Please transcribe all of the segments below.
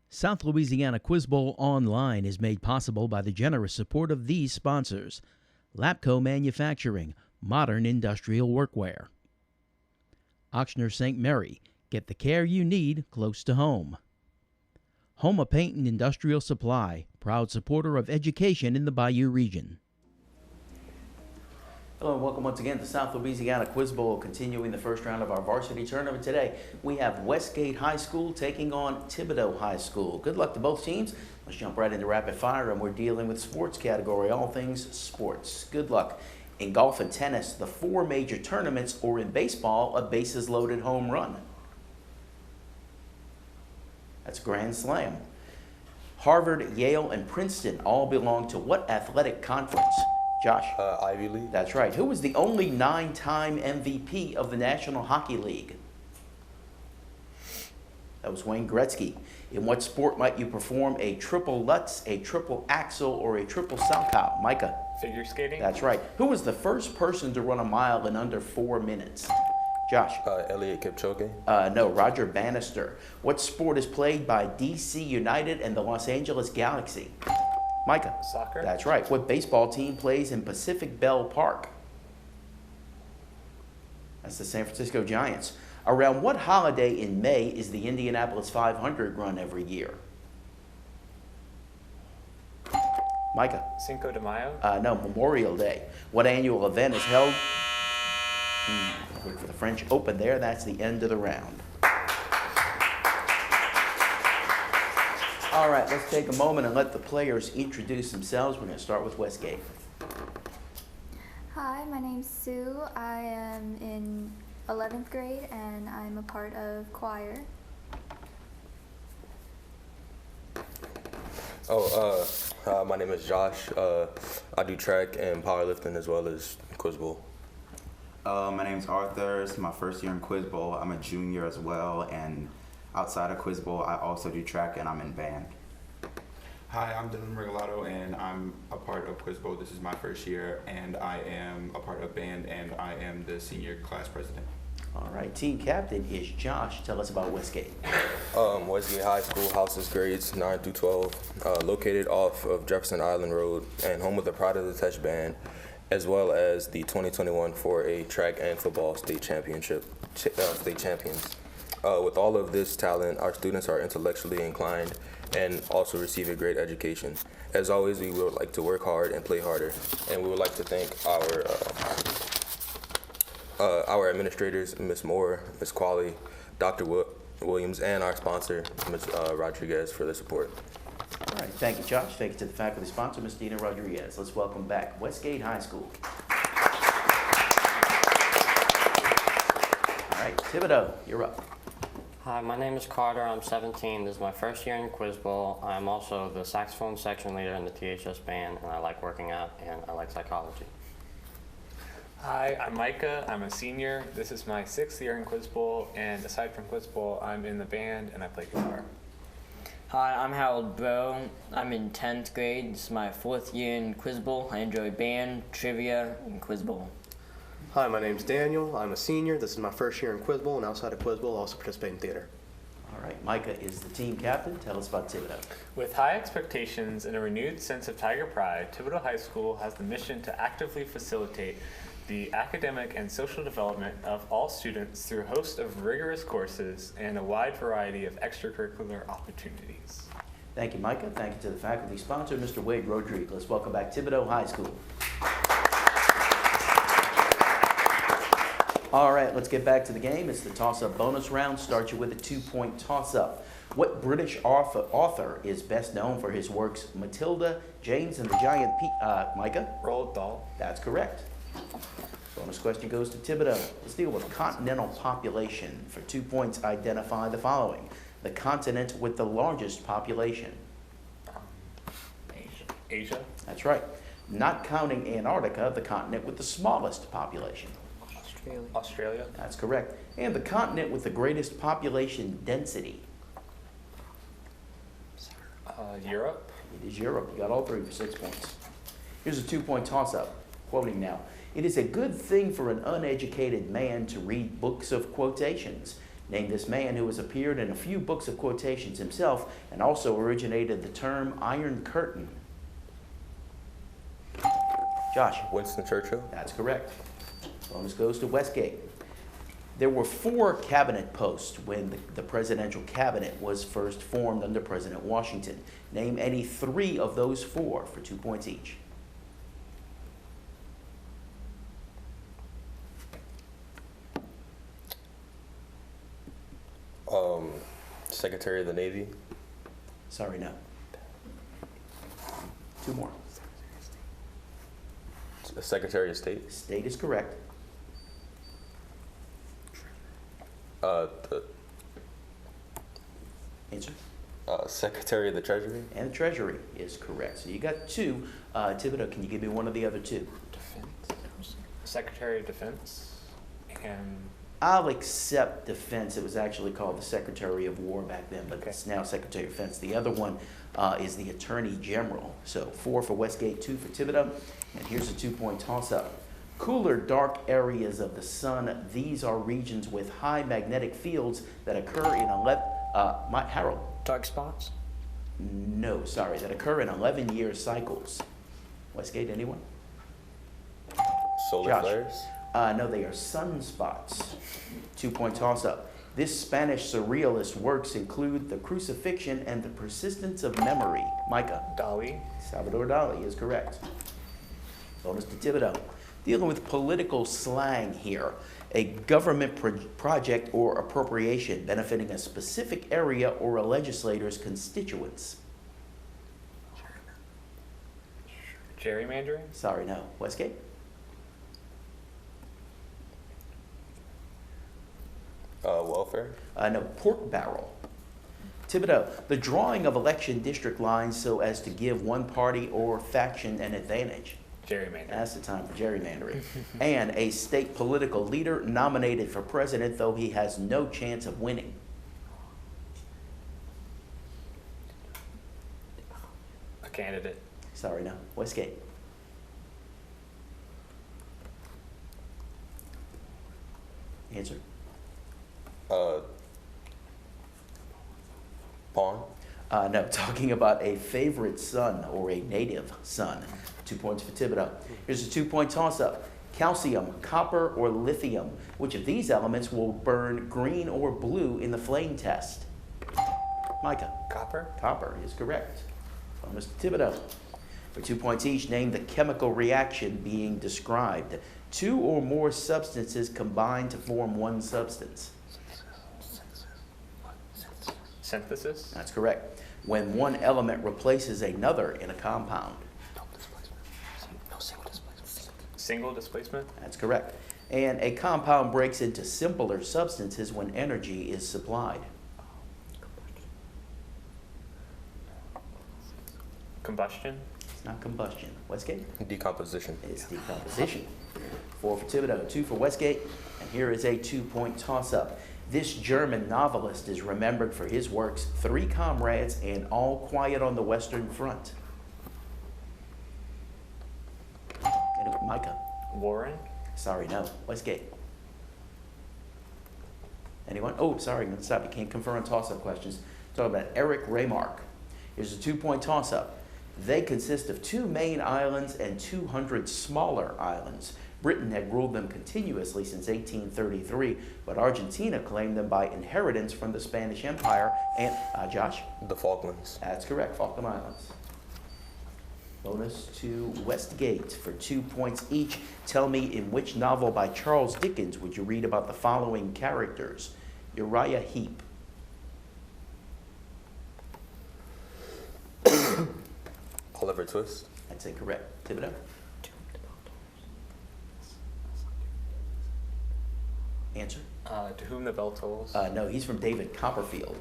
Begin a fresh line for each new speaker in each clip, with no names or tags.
South Louisiana Quiz Bowl Online is made possible by the generous support of these sponsors: Lapco Manufacturing, modern industrial workwear; Ochsner St. Mary, get the care you need close to home; Homa Paint and Industrial Supply, proud supporter of education in the Bayou region. Hello and welcome once again to South Louisiana Quiz Bowl, continuing the first round of our varsity tournament today. We have Westgate High School taking on Thibodaux High School. Good luck to both teams. Let's jump right into rapid fire, and we're dealing with sports category, all things sports. Good luck. In golf and tennis, the four major tournaments, or in baseball, a bases loaded home run. That's a grand slam. Harvard, Yale, and Princeton all belong to what athletic conference? Josh?
Ivy League.
That's right. Who was the only 9-time MVP of the National Hockey League? That was Wayne Gretzky. In what sport might you perform a triple Lutz, a triple axel, or a triple salchow? Micah?
Figure skating.
That's right. Who was the first person to run a mile in under 4 minutes? Josh?
Elliot Kipchoge.
No, Roger Bannister. What sport is played by DC United and the Los Angeles Galaxy? Micah?
Soccer.
That's right. What baseball team plays in Pacific Bell Park? That's the San Francisco Giants. Around what holiday in May is the Indianapolis 500 run every year? Micah?
Cinco de Mayo.
No, Memorial Day. What annual event is held? Wait for the French Open there. That's the end of the round. All right, let's take a moment and let the players introduce themselves. We're going to start with Westgate.
Hi, my name's Sue. I am in 11th grade and I'm a part of choir.
My name is Josh. I do track and powerlifting as well as Quiz Bowl.
My name's Arthur. It's my first year in Quiz Bowl. I'm a junior as well, and outside of Quiz Bowl, I also do track and I'm in band.
Hi, I'm Dylan Regalado, and I'm a part of Quiz Bowl. This is my first year, and I am a part of band, and I am the senior class president.
All right, team captain is Josh. Tell us about Westgate.
Westgate High School houses grades 9 through 12, located off of Jefferson Island Road, and home of the Pride of the Touch Band, as well as the 2021 4A track and football state champions. With all of this talent, our students are intellectually inclined and also receive a great education. As always, we would like to work hard and play harder, and we would like to thank our administrators, Ms. Moore, Ms. Qualley, Dr. Williams, and our sponsor, Ms. Rodriguez, for the support.
All right, thank you, Josh. Thank you to the faculty sponsor, Ms. Dina Rodriguez. Let's welcome back Westgate High School. All right, Thibodaux, you're up.
Hi, my name is Carter. I'm 17. This is my first year in Quiz Bowl. I'm also the saxophone section leader in the THS band, and I like working out, and I like psychology.
Hi, I'm Micah. I'm a senior. This is my 6th year in Quiz Bowl, and aside from Quiz Bowl, I'm in the band and I play guitar.
Hi, I'm Harold Bro. I'm in 10th grade. This is my 4th year in Quiz Bowl. I enjoy band, trivia, and Quiz Bowl.
Hi, my name's Daniel. I'm a senior. This is my first year in Quiz Bowl, and outside of Quiz Bowl, I also participate in theater.
All right, Micah is the team captain. Tell us about Thibodaux.
With high expectations and a renewed sense of Tiger pride, Thibodaux High School has the mission to actively facilitate the academic and social development of all students through a host of rigorous courses and a wide variety of extracurricular opportunities.
Thank you, Micah. Thank you to the faculty sponsor, Mr. Wade Rodriguez. Let's welcome back Thibodaux High School. All right, let's get back to the game. It's the toss-up bonus round. Start you with a 2-point toss-up. What British author is best known for his works Matilda, James and the Giant Micah?
Roald Dahl.
That's correct. Bonus question goes to Thibodaux. Let's deal with continental population. For 2 points, identify the following. The continent with the largest population.
Asia.
That's right. Not counting Antarctica, the continent with the smallest population.
Australia.
That's correct. And the continent with the greatest population density.
Europe.
It is Europe. You got all three for 6 points. Here's a 2-point toss-up. Quoting now. It is a good thing for an uneducated man to read books of quotations. Name this man who has appeared in a few books of quotations himself and also originated the term Iron Curtain. Josh.
Winston Churchill.
That's correct. Bonus goes to Westgate. There were 4 cabinet posts when the presidential cabinet was first formed under President Washington. Name any 3 of those 4 for 2 points each.
Secretary of the Navy.
Sorry, no. 2 more.
Secretary of State.
State is correct.
The
Answer.
Secretary of the Treasury.
And the Treasury is correct. So you got 2. Thibodaux, can you give me one of the other 2?
Defense. Secretary of Defense. And
I'll accept defense. It was actually called the Secretary of War back then, but it's now Secretary of Defense. The other one is the Attorney General. So 4 for Westgate, 2 for Thibodaux. And here's a 2-point toss-up. Cooler, dark areas of the sun. These are regions with high magnetic fields that occur in Harold.
Dark spots?
No, sorry, that occur in 11-year cycles. Westgate, anyone?
Solar
Josh.
flares.
No, they are sunspots. 2-point toss-up. This Spanish surrealist works include The Crucifixion and The Persistence of Memory. Micah.
Dali.
Salvador Dali is correct. Bonus to Thibodaux. Dealing with political slang here. A government project or appropriation benefiting a specific area or a legislator's constituents.
Gerrymandering.
Sorry, no. Westgate?
Welfare.
No, pork barrel. Thibodaux, the drawing of election district lines so as to give one party or faction an advantage.
Gerrymandering.
That's the time for gerrymandering. And a state political leader nominated for president, though he has no chance of winning.
A candidate.
Sorry, no. Westgate. Answer.
Pawn.
No, talking about a favorite son or a native son. 2 points for Thibodaux. Here's a 2-point toss-up. Calcium, copper, or lithium. Which of these elements will burn green or blue in the flame test? Micah.
Copper.
Copper is correct. Bonus to Thibodaux. For 2 points each, name the chemical reaction being described. 2 or more substances combine to form one substance.
Synthesis.
That's correct. When one element replaces another in a compound.
Single displacement.
That's correct. And a compound breaks into simpler substances when energy is supplied.
Combustion.
It's not combustion. Westgate?
Decomposition.
It's decomposition. 4 for Thibodaux, 2 for Westgate. And here is a 2-point toss-up. This German novelist is remembered for his works, 3 Comrades and All Quiet on the Western Front. Micah.
Warren.
Sorry, no. Westgate. Anyone? Oh, sorry, I'm going to stop. You can't confer on toss-up questions. Talking about Eric Remarque. Here's a 2-point toss-up. They consist of 2 main islands and 200 smaller islands. Britain had ruled them continuously since 1833, but Argentina claimed them by inheritance from the Spanish Empire. And, Josh?
The Falklands.
That's correct, Falkland Islands. Bonus to Westgate for 2 points each. Tell me, in which novel by Charles Dickens would you read about the following characters? Uriah Heep.
Oliver Twist.
That's incorrect. Thibodaux. Answer?
To Whom the Bell Tolls.
No, he's from David Copperfield.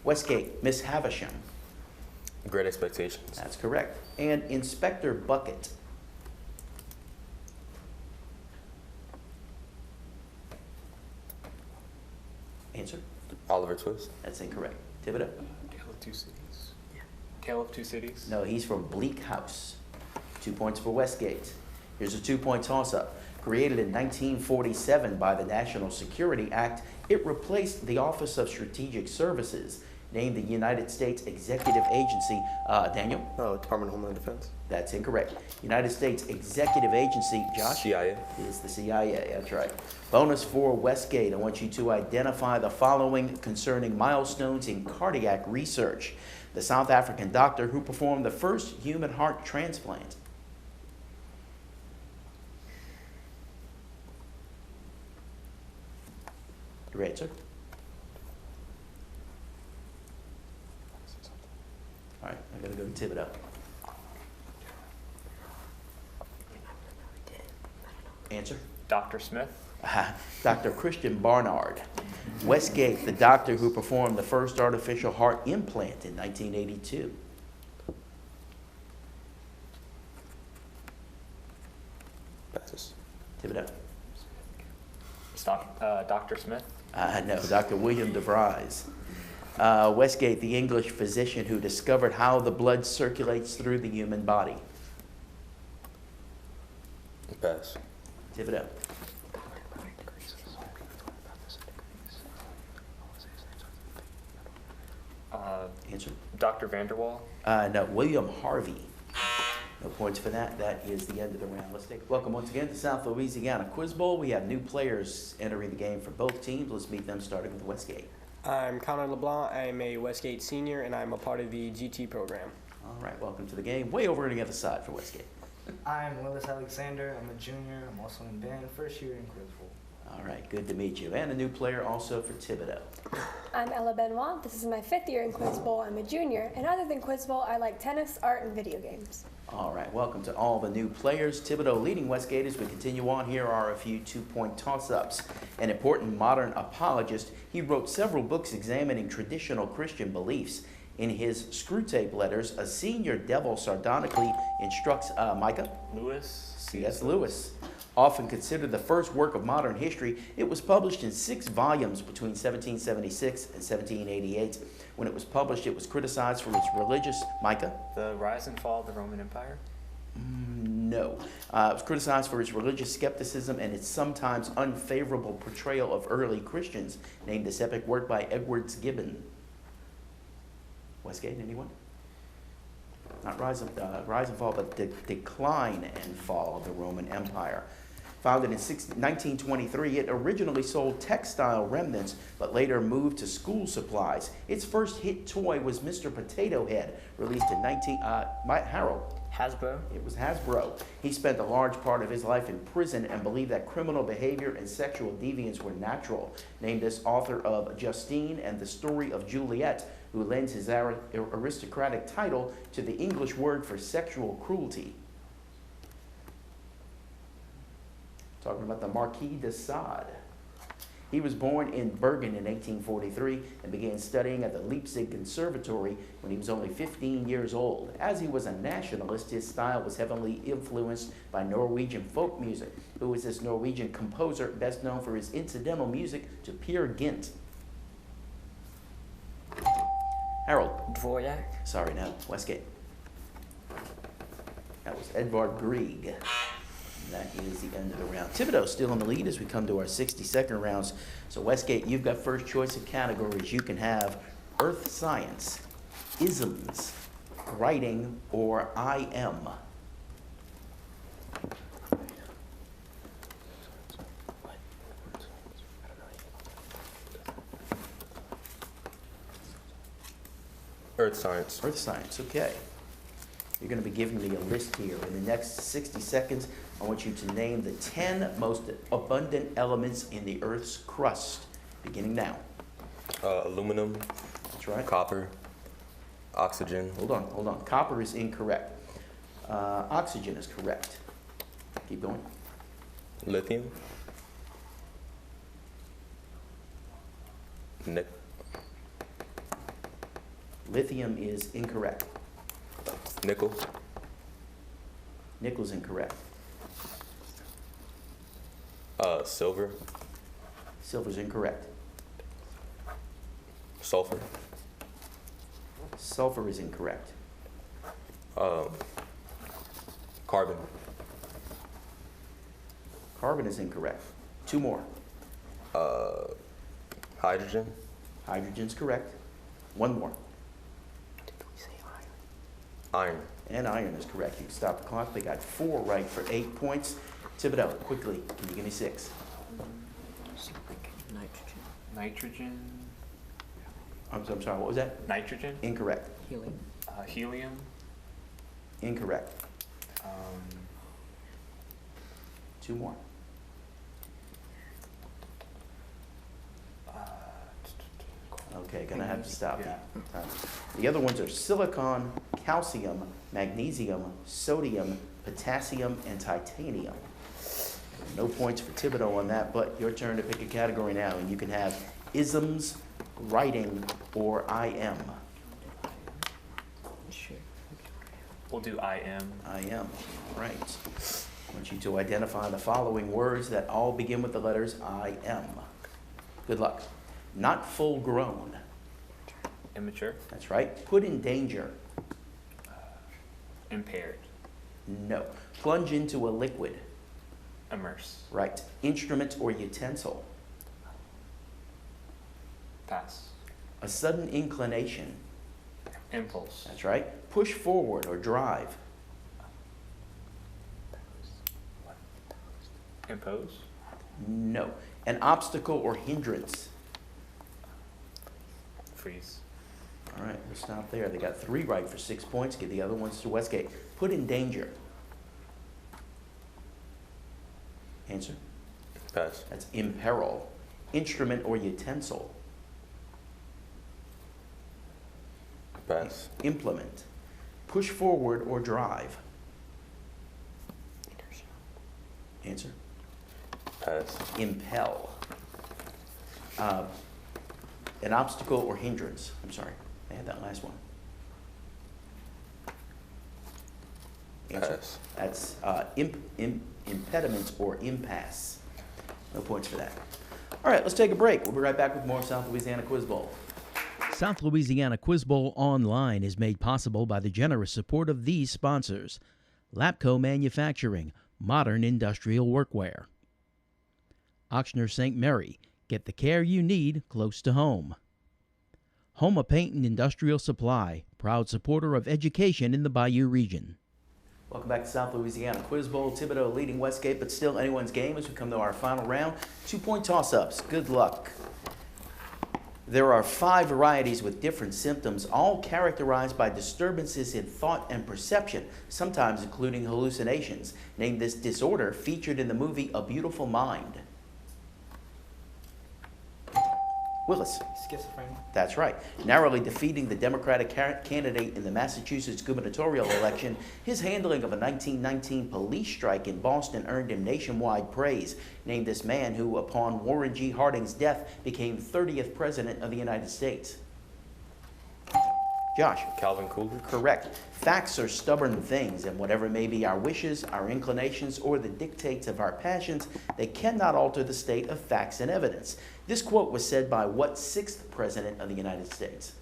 Westgate, Miss Havisham.
Great Expectations.
That's correct. And Inspector Bucket. Answer?
Oliver Twist.
That's incorrect. Thibodaux.
Tale of Two Cities. Tale of Two Cities.
No, he's from Bleak House. 2 points for Westgate. Here's a 2-point toss-up. Created in 1947 by the National Security Act, it replaced the Office of Strategic Services, named the United States Executive Agency. Daniel?
Oh, Department of Homeland Defense.
That's incorrect. United States Executive Agency, Josh?
CIA.
Is the CIA, that's right. Bonus for Westgate. I want you to identify the following concerning milestones in cardiac research. The South African doctor who performed the first human heart transplant. Your answer? All right, I'm going to go to Thibodaux. Answer?
Dr. Smith.
Dr. Christian Barnard. Westgate, the doctor who performed the first artificial heart implant in 1982.
Passes.
Thibodaux.
Dr. Smith.
No, Dr. William DeVries. Westgate, the English physician who discovered how the blood circulates through the human body.
Pass.
Thibodaux. Answer?
Dr. Vanderwall.
No, William Harvey. No points for that. That is the end of the round. Let's take welcome once again to South Louisiana Quiz Bowl. We have new players entering the game for both teams. Let's meet them, starting with Westgate.
I'm Connor LeBlanc. I'm a Westgate senior, and I'm a part of the GT program.
All right, welcome to the game. Way over on the other side for Westgate.
I'm Willis Alexander. I'm a junior. I'm also in band, first year in Quiz Bowl.
All right, good to meet you. And a new player also for Thibodaux.
I'm Ella Benoit. This is my 5th year in Quiz Bowl. I'm a junior, and other than Quiz Bowl, I like tennis, art, and video games.
All right, welcome to all the new players. Thibodaux leading Westgate as we continue on. Here are a few two-point toss-ups. An important modern apologist, he wrote several books examining traditional Christian beliefs. In his Screwtape Letters, a senior devil sardonically instructs Micah?
Lewis.
C.S. Lewis. Often considered the first work of modern history, it was published in 6 volumes between 1776 and 1788. When it was published, it was criticized for its religious... Micah?
The Rise and Fall of the Roman Empire?
No. It was criticized for its religious skepticism and its sometimes unfavorable portrayal of early Christians. Named this epic work by Edwards Gibbon. Westgate, anyone? Not rise and fall, but the decline and fall of the Roman Empire. Founded in 1923, it originally sold textile remnants, but later moved to school supplies. Its first hit toy was Mr. Potato Head, released in Harold.
Hasbro.
It was Hasbro. He spent a large part of his life in prison and believed that criminal behavior and sexual deviance were natural. Named as author of Justine and the Story of Juliet, who lends his aristocratic title to the English word for sexual cruelty. Talking about the Marquis de Sade. He was born in Bergen in 1843 and began studying at the Leipzig Conservatory when he was only 15 years old. As he was a nationalist, his style was heavily influenced by Norwegian folk music. Who is this Norwegian composer best known for his incidental music to Peer Gynt? Harold.
Dvorak.
Sorry, no. Westgate. That was Edvard Grieg. That is the end of the round. Thibodaux still in the lead as we come to our 60-second rounds. So Westgate, you've got first choice of categories. You can have earth science, isms, writing, or IM.
Earth science.
Earth science, okay. You're going to be giving me a list here. In the next 60 seconds, I want you to name the 10 most abundant elements in the Earth's crust, beginning now.
Aluminum.
That's right.
Copper. Oxygen.
Hold on. Copper is incorrect. Oxygen is correct. Keep going.
Lithium.
Lithium is incorrect.
Nickel.
Nickel's incorrect.
Silver.
Silver's incorrect.
Sulfur.
Sulfur is incorrect.
Carbon.
Carbon is incorrect. Two more.
Hydrogen.
Hydrogen's correct. One more.
Iron.
And iron is correct. You can stop the clock. They got 4 right for 8 points. Thibodaux, quickly, can you give me 6?
Nitrogen.
I'm sorry, what was that?
Nitrogen.
Incorrect.
Helium.
Helium.
Incorrect. 2 more. Okay, gonna have to stop you. The other ones are silicon, calcium, magnesium, sodium, potassium, and titanium. No points for Thibodaux on that, but your turn to pick a category now, and you can have isms, writing, or IM.
Sure.
We'll do IM.
IM, right. I want you to identify the following words that all begin with the letters IM. Good luck. Not full grown.
Immature.
That's right. Put in danger.
Impaired.
No. Plunge into a liquid.
Immerse.
Right. Instrument or utensil.
Pass.
A sudden inclination.
Impulse.
That's right. Push forward or drive.
Impose.
No. An obstacle or hindrance.
Freeze.
All right, we'll stop there. They got 3 right for 6 points. Give the other ones to Westgate. Put in danger. Answer?
Pass.
That's imperil. Instrument or utensil.
Pass.
Implement. Push forward or drive. Answer?
Pass.
Impel. An obstacle or hindrance. I'm sorry, I had that last one. Answer?
Pass.
That's impediment or impasse. No points for that. All right, let's take a break. We'll be right back with more South Louisiana Quiz Bowl.
South Louisiana Quiz Bowl Online is made possible by the generous support of these sponsors: Lapco Manufacturing, modern industrial workwear. Ochsner St. Mary, get the care you need close to home. Homa Paint and Industrial Supply, proud supporter of education in the Bayou region.
Welcome back to South Louisiana Quiz Bowl. Thibodaux leading Westgate, but still anyone's game as we come to our final round. 2-point toss-ups. Good luck. There are 5 varieties with different symptoms, all characterized by disturbances in thought and perception, sometimes including hallucinations. Name this disorder featured in the movie A Beautiful Mind. Willis.
Schizophrenia.
That's right. Narrowly defeating the Democratic candidate in the Massachusetts gubernatorial election, his handling of a 1919 police strike in Boston earned him nationwide praise. Name this man who, upon Warren G. Harding's death, became 30th President of the United States. Josh.
Calvin Coolidge.
Correct. Facts are stubborn things, and whatever may be our wishes, our inclinations, or the dictates of our passions, they cannot alter the state of facts and evidence. This quote was said by what 6th President of the United States?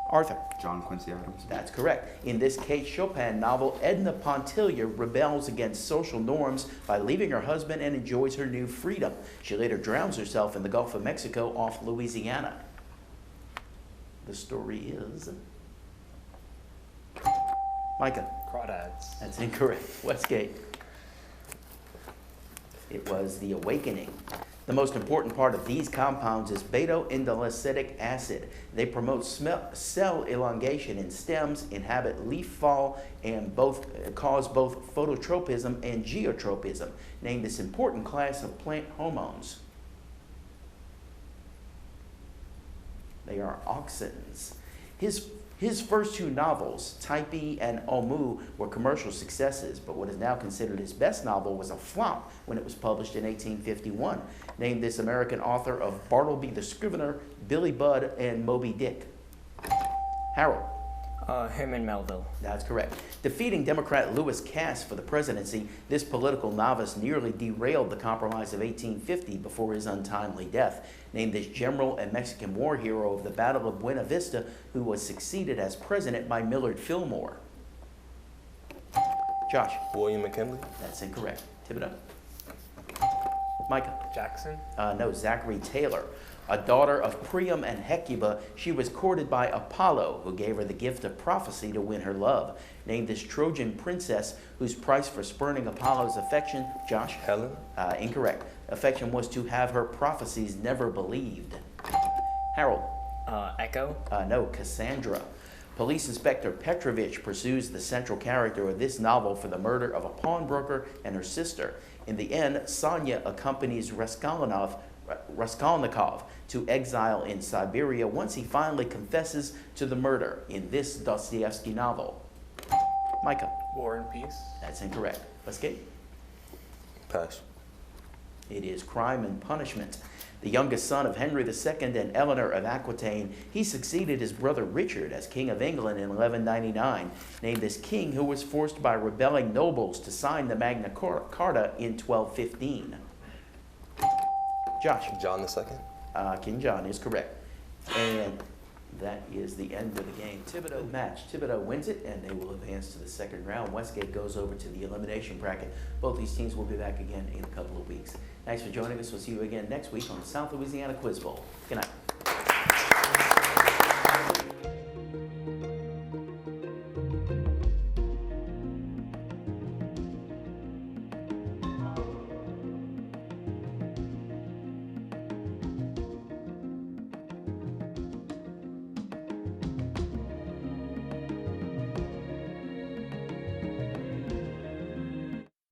Arthur.
John Quincy Adams.
That's correct. In this Kate Chopin novel, Edna Pontillier rebels against social norms by leaving her husband and enjoys her new freedom. She later drowns herself in the Gulf of Mexico off Louisiana. The story is... Micah.
Crawdads.
That's incorrect. Westgate. It was The Awakening. The most important part of these compounds is beta-indoleacetic acid. They promote cell elongation in stems, inhibit leaf fall, and cause both phototropism and geotropism. Name this important class of plant hormones. They are auxins. His first 2 novels, Typee and Omu, were commercial successes, but what is now considered his best novel was a flop when it was published in 1851. Named this American author of Bartleby the Scrivener, Billy Budd, and Moby Dick. Harold.
Herman Melville.
That's correct. Defeating Democrat Lewis Cass for the presidency, this political novice nearly derailed the Compromise of 1850 before his untimely death. Named this general and Mexican war hero of the Battle of Buena Vista, who was succeeded as president by Millard Fillmore. Josh.
William McKinley.
That's incorrect. Thibodaux? Micah?
Jackson.
No, Zachary Taylor. A daughter of Priam and Hecuba, she was courted by Apollo, who gave her the gift of prophecy to win her love. Named this Trojan princess, whose price for spurning Apollo's affection, Josh?
Helen?
Incorrect. Affection was to have her prophecies never believed. Harold?
Echo.
No, Cassandra. Police Inspector Petrovich pursues the central character of this novel for the murder of a pawnbroker and her sister. In the end, Sonya accompanies Raskolnikov to exile in Siberia once he finally confesses to the murder in this Dostoevsky novel. Micah?
War and Peace.
That's incorrect. Westgate?
Pass.
It is Crime and Punishment. The youngest son of Henry II and Eleanor of Aquitaine, he succeeded his brother Richard as King of England in 1199, named as king who was forced by rebelling nobles to sign the Magna Carta in 1215. Josh?
John II.
King John is correct. And that is the end of the game. Thibodaux match. Thibodaux wins it, and they will advance to the second round. Westgate goes over to the elimination bracket. Both these teams will be back again in a couple of weeks. Thanks for joining us. We'll see you again next week on the South Louisiana Quiz Bowl. Good night.